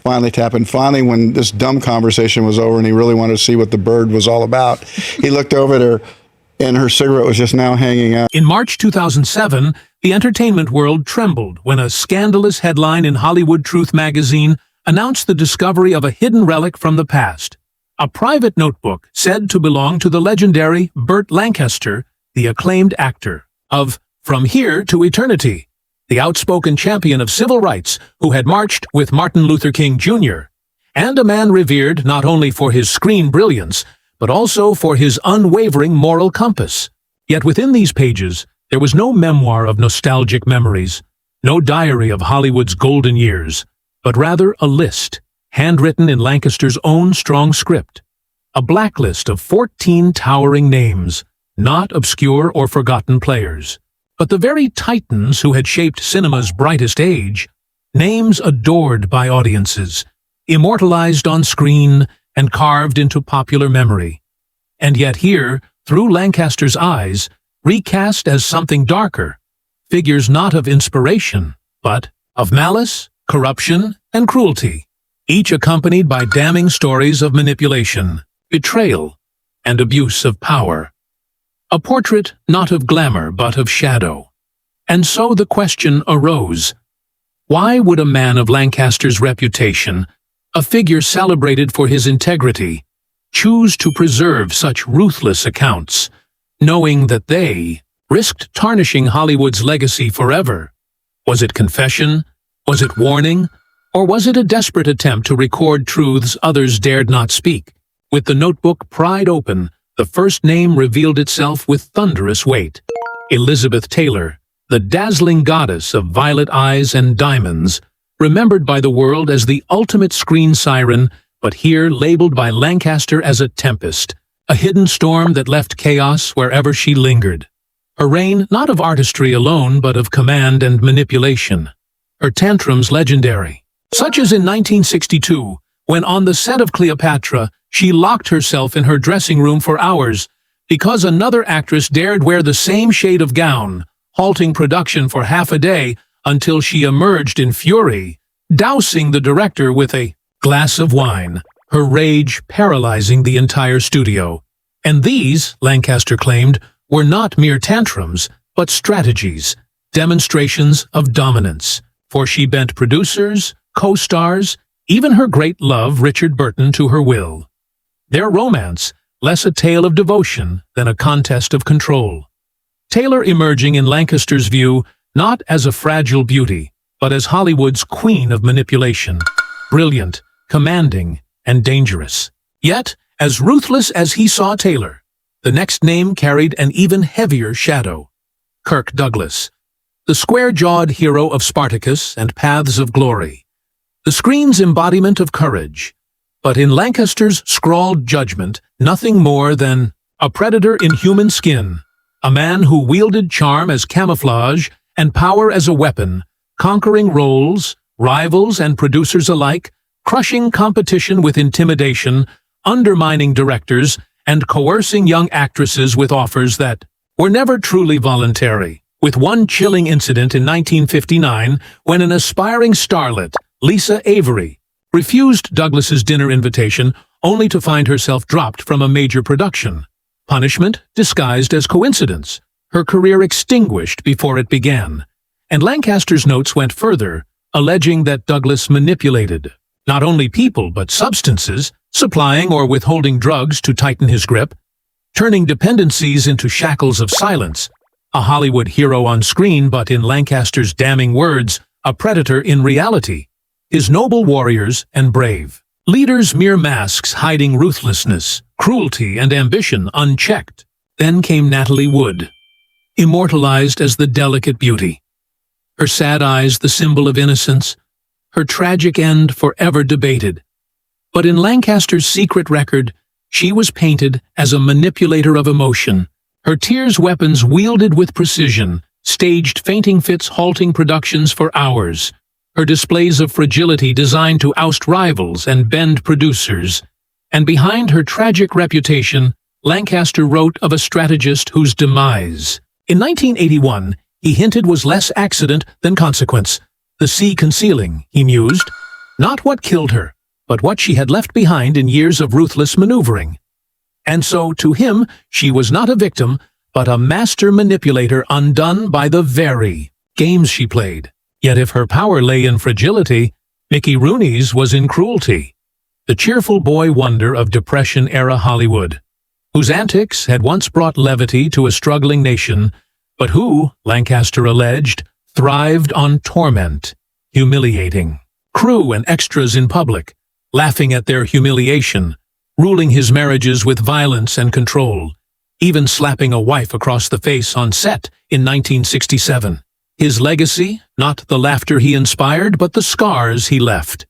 finally tap. And finally, when this dumb conversation was over and he really wanted to see what the bird was all about, he looked over at her and her cigarette was just now hanging out. In March 2007, the entertainment world trembled when a scandalous headline in Hollywood Truth magazine announced the discovery of a hidden relic from the past. A private notebook said to belong to the legendary Burt Lancaster, the acclaimed actor of From Here to Eternity, the outspoken champion of civil rights who had marched with Martin Luther King Jr., and a man revered not only for his screen brilliance, but also for his unwavering moral compass. Yet within these pages, there was no memoir of nostalgic memories, no diary of Hollywood's golden years, but rather a list, handwritten in Lancaster's own strong script. A blacklist of 14 towering names, not obscure or forgotten players, but the very titans who had shaped cinema's brightest age, names adored by audiences, immortalized on screen and carved into popular memory. And yet here, through Lancaster's eyes, recast as something darker, figures not of inspiration, but of malice, corruption, and cruelty, each accompanied by damning stories of manipulation, betrayal, and abuse of power. A portrait not of glamour but of shadow. And so the question arose, why would a man of Lancaster's reputation, a figure celebrated for his integrity, choose to preserve such ruthless accounts, knowing that they risked tarnishing Hollywood's legacy forever? Was it confession? Was it warning? Or was it a desperate attempt to record truths others dared not speak? With the notebook pried open, the first name revealed itself with thunderous weight. Elizabeth Taylor, the dazzling goddess of violet eyes and diamonds, remembered by the world as the ultimate screen siren, but here labeled by Lancaster as a tempest, a hidden storm that left chaos wherever she lingered. Her reign not of artistry alone, but of command and manipulation. Her tantrums legendary, such as in 1962, when on the set of Cleopatra, she locked herself in her dressing room for hours because another actress dared wear the same shade of gown, halting production for half a day until she emerged in fury, dousing the director with a glass of wine, her rage paralyzing the entire studio. And these, Lancaster claimed, were not mere tantrums, but strategies, demonstrations of dominance, for she bent producers, co-stars, even her great love, Richard Burton, to her will. Their romance, less a tale of devotion than a contest of control. Taylor emerging in Lancaster's view not as a fragile beauty, but as Hollywood's queen of manipulation, brilliant, commanding, and dangerous. Yet, as ruthless as he saw Taylor, the next name carried an even heavier shadow. Kirk Douglas, the square-jawed hero of Spartacus and Paths of Glory, the screen's embodiment of courage, but in Lancaster's scrawled judgment, nothing more than a predator in human skin, a man who wielded charm as camouflage and power as a weapon, conquering roles, rivals and producers alike, crushing competition with intimidation, undermining directors, and coercing young actresses with offers that were never truly voluntary. With one chilling incident in 1959, when an aspiring starlet, Lisa Avery, refused Douglas's dinner invitation only to find herself dropped from a major production. Punishment disguised as coincidence, her career extinguished before it began. And Lancaster's notes went further, alleging that Douglas manipulated not only people but substances, supplying or withholding drugs to tighten his grip, turning dependencies into shackles of silence. A Hollywood hero on screen, but in Lancaster's damning words, a predator in reality. His noble warriors and brave leaders mere masks hiding ruthlessness, cruelty, and ambition unchecked. Then came Natalie Wood, immortalized as the delicate beauty. Her sad eyes the symbol of innocence, her tragic end forever debated. But in Lancaster's secret record, she was painted as a manipulator of emotion, her tears weapons wielded with precision, staged fainting fits halting productions for hours, her displays of fragility designed to oust rivals and bend producers. And behind her tragic reputation, Lancaster wrote of a strategist whose demise, in 1981, he hinted was less accident than consequence. The sea concealing, he mused, Not what killed her, but what she had left behind in years of ruthless maneuvering. And so, to him, she was not a victim, but a master manipulator undone by the very games she played. Yet if her power lay in fragility, Mickey Rooney's was in cruelty. The cheerful boy wonder of Depression-era Hollywood, whose antics had once brought levity to a struggling nation, but who, Lancaster alleged, thrived on torment, humiliating crew and extras in public, laughing at their humiliation, ruling his marriages with violence and control, even slapping a wife across the face on set in 1967. His legacy, not the laughter he inspired, but the scars he left.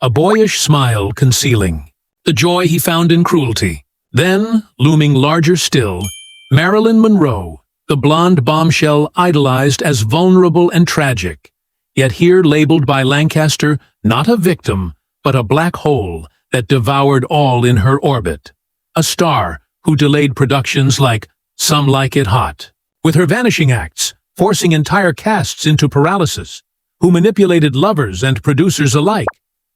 A boyish smile concealing the joy he found in cruelty. Then, looming larger still, Marilyn Monroe, the blonde bombshell idolized as vulnerable and tragic, yet here labeled by Lancaster not a victim, but a black hole that devoured all in her orbit. A star who delayed productions like Some Like It Hot, with her vanishing acts, forcing entire casts into paralysis, who manipulated lovers and producers alike,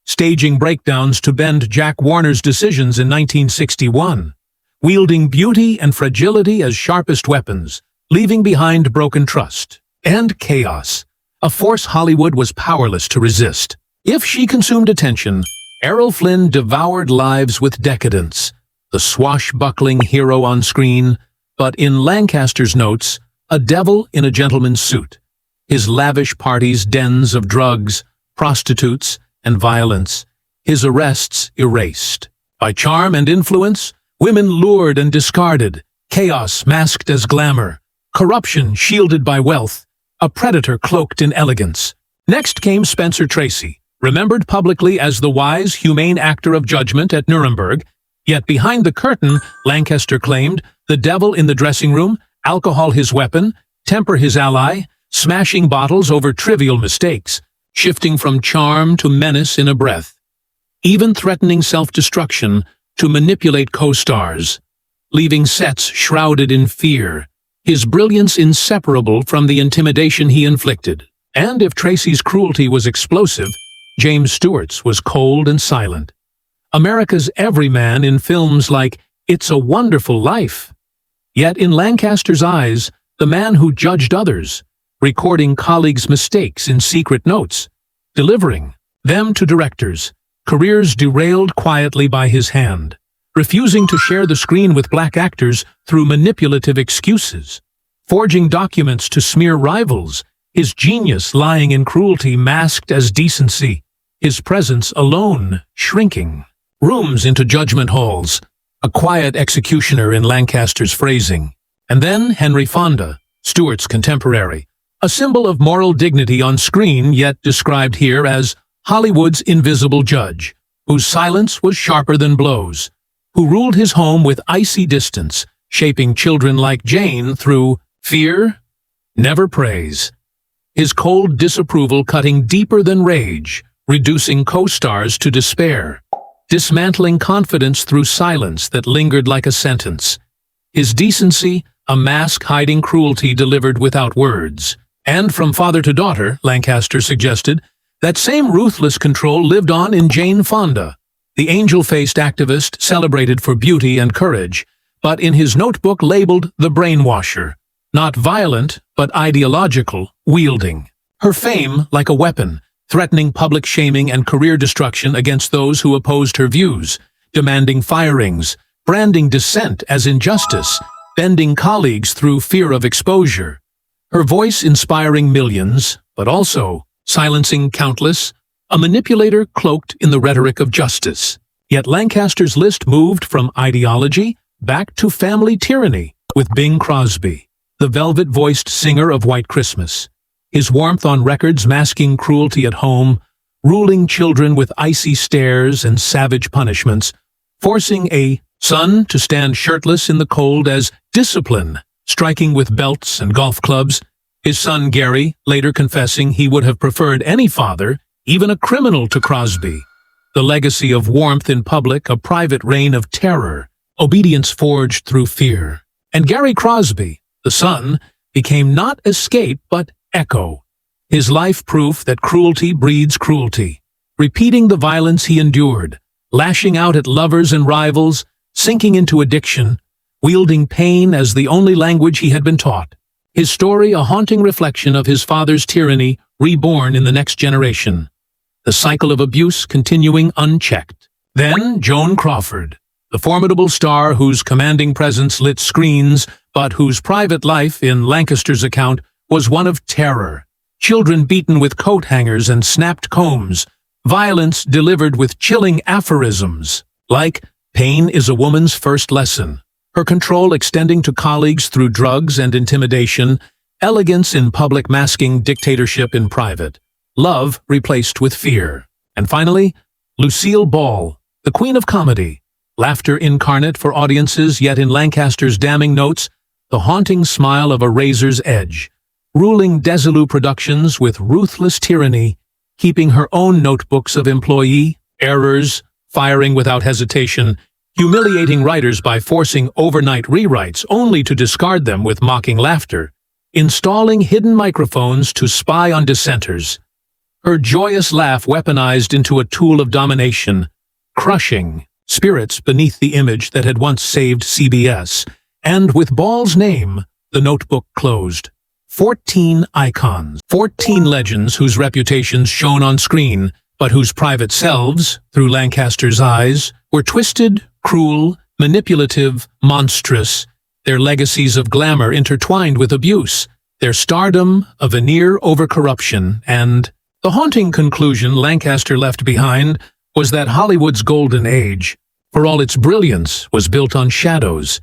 staging breakdowns to bend Jack Warner's decisions in 1961, wielding beauty and fragility as sharpest weapons, leaving behind broken trust and chaos, a force Hollywood was powerless to resist. If she consumed attention, Errol Flynn devoured lives with decadence, the swashbuckling hero on screen, but in Lancaster's notes, a devil in a gentleman's suit. His lavish parties dens of drugs, prostitutes, and violence, his arrests erased. By charm and influence, women lured and discarded, chaos masked as glamour, corruption shielded by wealth, a predator cloaked in elegance. Next came Spencer Tracy, remembered publicly as the wise, humane actor of judgment at Nuremberg, yet behind the curtain, Lancaster claimed, the devil in the dressing room, alcohol his weapon, temper his ally, smashing bottles over trivial mistakes, shifting from charm to menace in a breath, even threatening self-destruction to manipulate co-stars, leaving sets shrouded in fear, his brilliance inseparable from the intimidation he inflicted. And if Tracy's cruelty was explosive, James Stewart's was cold and silent. America's everyman in films like It's a Wonderful Life. Yet in Lancaster's eyes, the man who judged others, recording colleagues' mistakes in secret notes, delivering them to directors, careers derailed quietly by his hand, refusing to share the screen with black actors through manipulative excuses, forging documents to smear rivals, his genius lying in cruelty masked as decency, his presence alone shrinking rooms into judgment halls, a quiet executioner in Lancaster's phrasing. And then Henry Fonda, Stewart's contemporary, a symbol of moral dignity on screen, yet described here as Hollywood's invisible judge, whose silence was sharper than blows, who ruled his home with icy distance, shaping children like Jane through fear, never praise. His cold disapproval cutting deeper than rage, reducing co-stars to despair, dismantling confidence through silence that lingered like a sentence. His decency, a mask hiding cruelty delivered without words. And from father to daughter, Lancaster suggested, that same ruthless control lived on in Jane Fonda, the angel-faced activist celebrated for beauty and courage, but in his notebook labeled the brainwasher, not violent, but ideological, wielding her fame like a weapon, threatening public shaming and career destruction against those who opposed her views, demanding firings, branding dissent as injustice, bending colleagues through fear of exposure. Her voice inspiring millions, but also silencing countless, a manipulator cloaked in the rhetoric of justice. Yet Lancaster's list moved from ideology back to family tyranny with Bing Crosby, the velvet-voiced singer of White Christmas, his warmth on records masking cruelty at home, ruling children with icy stares and savage punishments, forcing a son to stand shirtless in the cold as discipline, striking with belts and golf clubs, his son Gary later confessing he would have preferred any father, even a criminal, to Crosby. The legacy of warmth in public, a private reign of terror, obedience forged through fear. And Gary Crosby, the son, became not escape but echo, his life proof that cruelty breeds cruelty, repeating the violence he endured, lashing out at lovers and rivals, sinking into addiction, wielding pain as the only language he had been taught. His story a haunting reflection of his father's tyranny reborn in the next generation. The cycle of abuse continuing unchecked. Then Joan Crawford, the formidable star whose commanding presence lit screens, but whose private life, in Lancaster's account, was one of terror. Children beaten with coat hangers and snapped combs, violence delivered with chilling aphorisms, like "pain is a woman's first lesson," her control extending to colleagues through drugs and intimidation, elegance in public masking dictatorship in private, love replaced with fear. And finally, Lucille Ball, the queen of comedy, laughter incarnate for audiences, yet in Lancaster's damning notes, the haunting smile of a razor's edge, ruling Desilu Productions with ruthless tyranny, keeping her own notebooks of employee errors, firing without hesitation, humiliating writers by forcing overnight rewrites only to discard them with mocking laughter, installing hidden microphones to spy on dissenters. Her joyous laugh weaponized into a tool of domination, crushing spirits beneath the image that had once saved CBS, and with Ball's name, the notebook closed. 14 icons, 14 legends whose reputations shone on screen, but whose private selves, through Lancaster's eyes, were twisted, cruel, manipulative, monstrous, their legacies of glamour intertwined with abuse, their stardom a veneer over corruption, and the haunting conclusion Lancaster left behind was that Hollywood's golden age, for all its brilliance, was built on shadows,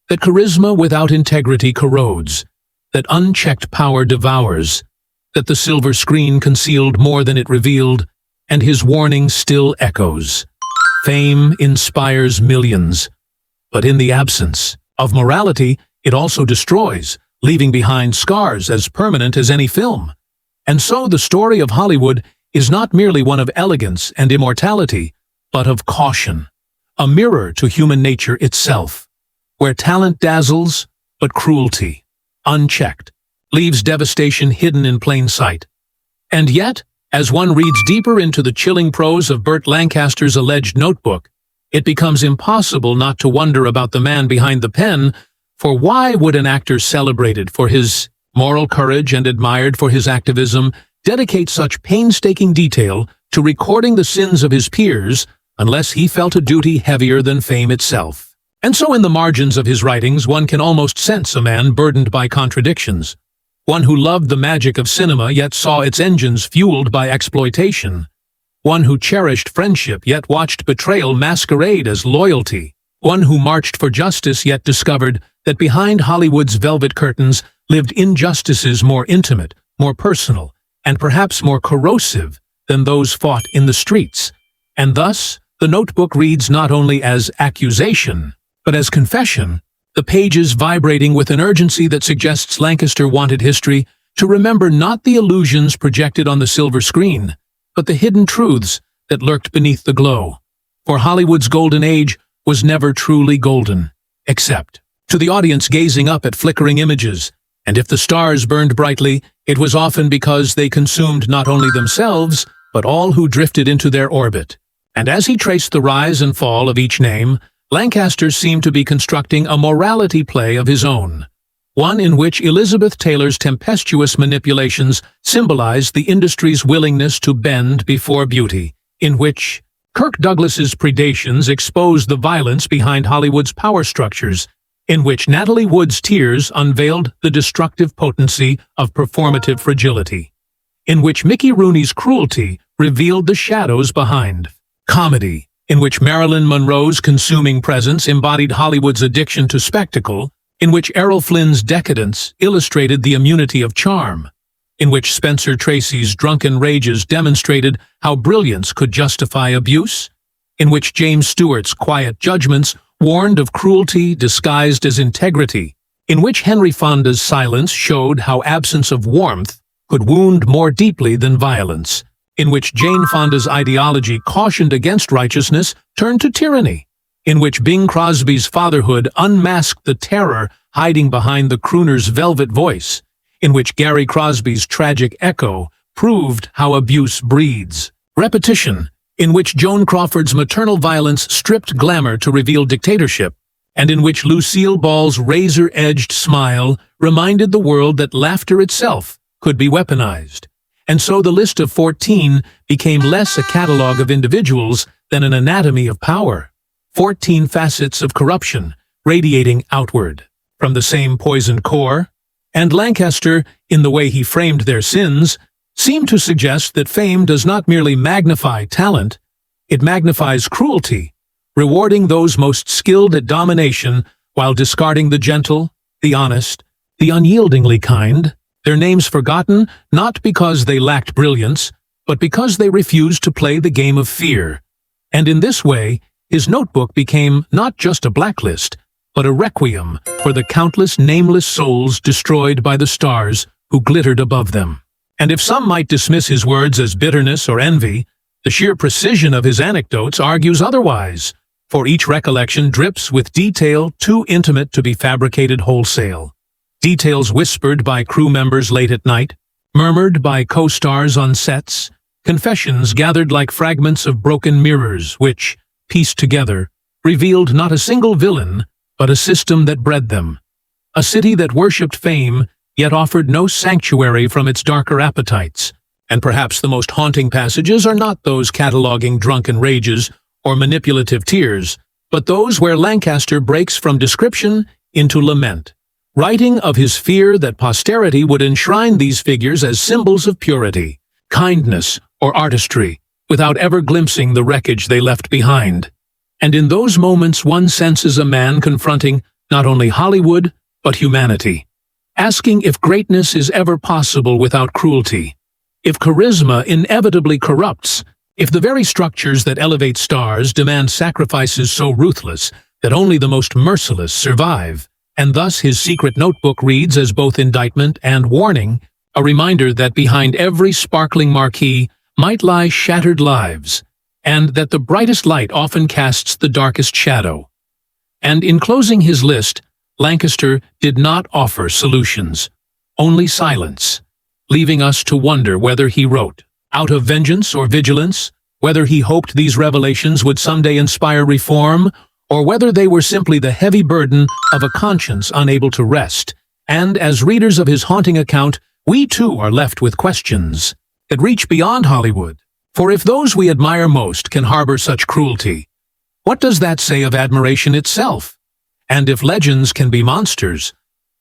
that charisma without integrity corrodes, that unchecked power devours, that the silver screen concealed more than it revealed, and his warning still echoes. Fame inspires millions, but in the absence of morality, it also destroys, leaving behind scars as permanent as any film. And so the story of Hollywood is not merely one of elegance and immortality, but of caution, a mirror to human nature itself, where talent dazzles, but cruelty, unchecked, leaves devastation hidden in plain sight. And yet, as one reads deeper into the chilling prose of Burt Lancaster's alleged notebook, it becomes impossible not to wonder about the man behind the pen, for why would an actor celebrated for his moral courage and admired for his activism dedicate such painstaking detail to recording the sins of his peers unless he felt a duty heavier than fame itself? And so in the margins of his writings one can almost sense a man burdened by contradictions, one who loved the magic of cinema yet saw its engines fueled by exploitation, one who cherished friendship yet watched betrayal masquerade as loyalty, one who marched for justice yet discovered that behind Hollywood's velvet curtains lived injustices more intimate, more personal, and perhaps more corrosive than those fought in the streets. And thus, the notebook reads not only as accusation, but as confession, the pages vibrating with an urgency that suggests Lancaster wanted history to remember not the illusions projected on the silver screen, but the hidden truths that lurked beneath the glow. For Hollywood's golden age was never truly golden, except to the audience gazing up at flickering images, and if the stars burned brightly, it was often because they consumed not only themselves, but all who drifted into their orbit. And as he traced the rise and fall of each name, Lancaster seemed to be constructing a morality play of his own, one in which Elizabeth Taylor's tempestuous manipulations symbolized the industry's willingness to bend before beauty, in which Kirk Douglas's predations exposed the violence behind Hollywood's power structures, in which Natalie Wood's tears unveiled the destructive potency of performative fragility, in which Mickey Rooney's cruelty revealed the shadows behind comedy, in which Marilyn Monroe's consuming presence embodied Hollywood's addiction to spectacle, in which Errol Flynn's decadence illustrated the immunity of charm, in which Spencer Tracy's drunken rages demonstrated how brilliance could justify abuse, in which James Stewart's quiet judgments warned of cruelty disguised as integrity, in which Henry Fonda's silence showed how absence of warmth could wound more deeply than violence, in which Jane Fonda's ideology cautioned against righteousness turned to tyranny, in which Bing Crosby's fatherhood unmasked the terror hiding behind the crooner's velvet voice, in which Gary Crosby's tragic echo proved how abuse breeds, Repetition, in which Joan Crawford's maternal violence stripped glamour to reveal dictatorship, and in which Lucille Ball's razor-edged smile reminded the world that laughter itself could be weaponized. And so the list of 14 became less a catalogue of individuals than an anatomy of power. 14 facets of corruption, radiating outward from the same poisoned core. And Lancaster, in the way he framed their sins, seemed to suggest that fame does not merely magnify talent, it magnifies cruelty, rewarding those most skilled at domination while discarding the gentle, the honest, the unyieldingly kind, their names forgotten not because they lacked brilliance, but because they refused to play the game of fear. And in this way, his notebook became not just a blacklist, but a requiem for the countless nameless souls destroyed by the stars who glittered above them. And if some might dismiss his words as bitterness or envy, the sheer precision of his anecdotes argues otherwise, for each recollection drips with detail too intimate to be fabricated wholesale. Details whispered by crew members late at night, murmured by co-stars on sets, confessions gathered like fragments of broken mirrors which, pieced together, revealed not a single villain, but a system that bred them. A city that worshipped fame, yet offered no sanctuary from its darker appetites. And perhaps the most haunting passages are not those cataloging drunken rages or manipulative tears, but those where Lancaster breaks from description into lament, writing of his fear that posterity would enshrine these figures as symbols of purity, kindness, or artistry, without ever glimpsing the wreckage they left behind. And in those moments one senses a man confronting not only Hollywood, but humanity, asking if greatness is ever possible without cruelty, if charisma inevitably corrupts, if the very structures that elevate stars demand sacrifices so ruthless that only the most merciless survive. And thus his secret notebook reads as both indictment and warning, a reminder that behind every sparkling marquee might lie shattered lives, and that the brightest light often casts the darkest shadow. And in closing his list, Lancaster did not offer solutions, only silence, leaving us to wonder whether he wrote out of vengeance or vigilance, whether he hoped these revelations would someday inspire reform, or whether they were simply the heavy burden of a conscience unable to rest. And as readers of his haunting account, we too are left with questions that reach beyond Hollywood. For if those we admire most can harbor such cruelty, what does that say of admiration itself? And if legends can be monsters,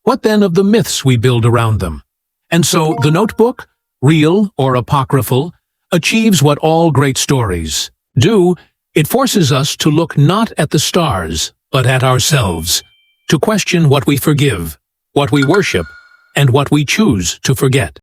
what then of the myths we build around them? And so the notebook, real or apocryphal, achieves what all great stories do. It forces us to look not at the stars, but at ourselves, to question what we forgive, what we worship, and what we choose to forget.